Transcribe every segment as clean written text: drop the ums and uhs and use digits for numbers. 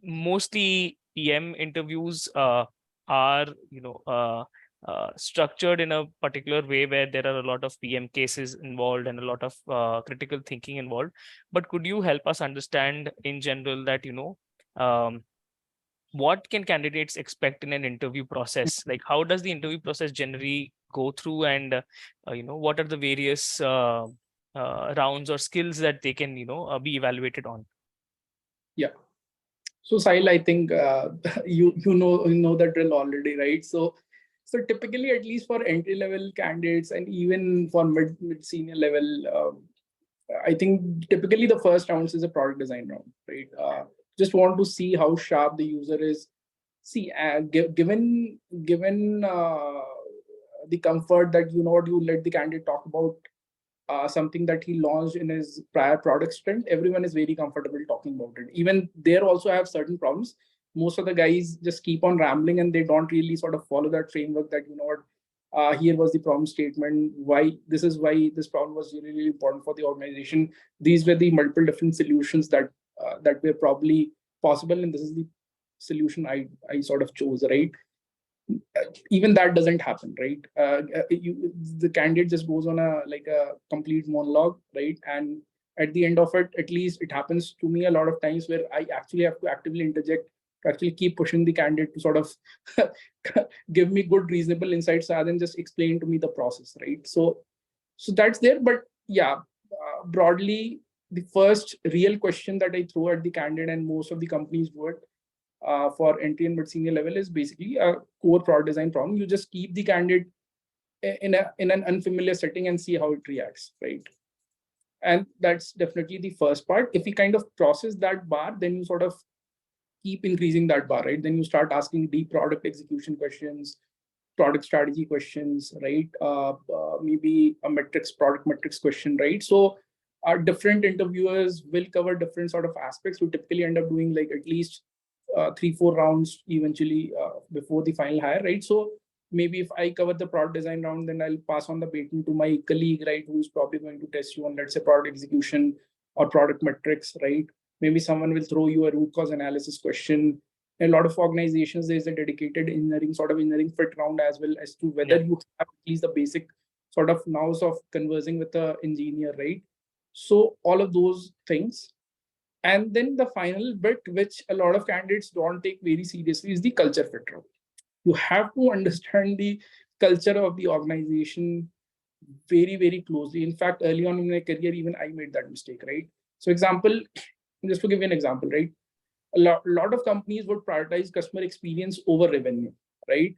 mostly PM interviews are, structured in a particular way where there are a lot of PM cases involved and a lot of critical thinking involved. But could you help us understand in general that, um, what can candidates expect in an interview process? Like, how does the interview process generally go through, and what are the various rounds or skills that they can, be evaluated on? Yeah. So Sahil, I think you know the drill already, right? So typically, at least for entry level candidates and even for mid senior level, I think typically the first rounds is a product design round, right? Just want to see how sharp the user is. See, given the comfort that you let the candidate talk about something that he launched in his prior product sprint, everyone is very comfortable talking about it. Even there also have certain problems. Most of the guys just keep on rambling and they don't really sort of follow that framework that what here was the problem statement, why this is why this problem was really, really important for the organization. These were the multiple different solutions that were probably possible, and this is the solution I sort of chose, right? Even that doesn't happen, right? The candidate just goes on a complete monologue, right? And at the end of it, at least it happens to me a lot of times where I actually have to actively interject to actually keep pushing the candidate to sort of give me good reasonable insights rather than just explain to me the process, right? So that's there. But yeah, broadly, the first real question that I throw at the candidate, and most of the companies do it, for entry and mid senior level, is basically a core product design problem. You just keep the candidate in an unfamiliar setting and see how it reacts, right? And that's definitely the first part. If you kind of process that bar, then you sort of keep increasing that bar, right? Then you start asking deep product execution questions, product strategy questions, right? Maybe a product metrics question, right? So our different interviewers will cover different sort of aspects. We typically end up doing like at least 3-4 rounds eventually before the final hire, right? So maybe if I cover the product design round, then I'll pass on the baton to my colleague, right, who's probably going to test you on, let's say, product execution or product metrics, right? Maybe someone will throw you a root cause analysis question. In a lot of organizations, there's a dedicated engineering fit round as well, as to whether you have at least the basic sort of nous of conversing with the engineer, right? So all of those things. And then the final bit, which a lot of candidates don't take very seriously, is the culture fit round. You have to understand the culture of the organization very, very closely. In fact, early on in my career, even I made that mistake, right? So example, just to give you an example, right? A lot of companies would prioritize customer experience over revenue, right?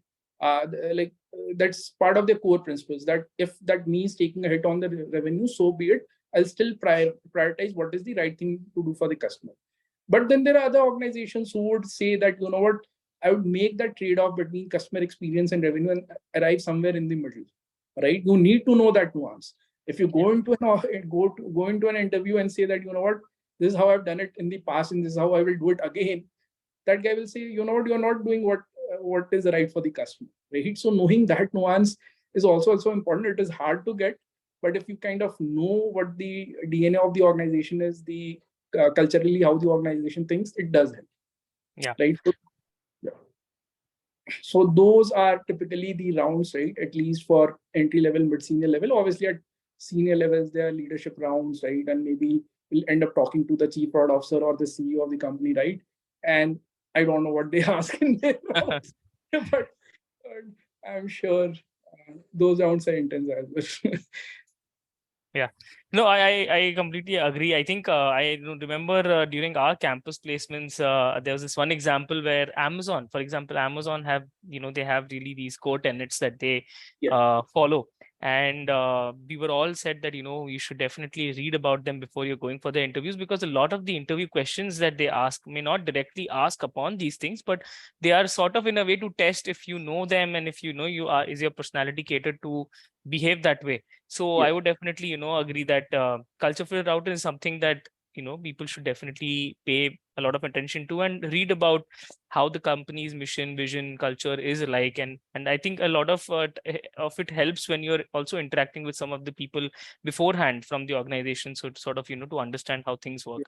That's part of their core principles, that if that means taking a hit on the revenue, so be it. I'll still prioritize what is the right thing to do for the customer. But then there are other organizations who would say that, you know what, I would make that trade-off between customer experience and revenue and arrive somewhere in the middle, right? You need to know that nuance. If you go into go into an interview and say that, you know what, this is how I've done it in the past and this is how I will do it again, that guy will say, you know what, you're not doing what is right for the customer, right? So knowing that nuance is also important. It is hard to get, but if you kind of know what the DNA of the organization is, the culturally how the organization thinks, it does help. Yeah. Right. So those are typically the rounds, right? At least for entry level, mid senior level. Obviously, at senior levels, there are leadership rounds, right? And maybe we'll end up talking to the chief product officer or the CEO of the company, right? And I don't know what they ask in their rounds, but I'm sure those rounds are intense as well. Yeah, no, I completely agree. I think I remember during our campus placements, there was this one example where Amazon, for example, Amazon have, they have really these core tenets that they follow. And we were all said that, you should definitely read about them before you're going for the interviews, because a lot of the interview questions that they ask may not directly ask upon these things, but they are sort of in a way to test if you know them, and if is your personality catered to behave that way. So I would definitely, agree that culture fit router is something that, people should definitely pay a lot of attention to and read about how the company's mission, vision, culture is like. And I think a lot of it helps when you're also interacting with some of the people beforehand from the organization. So sort of, to understand how things work.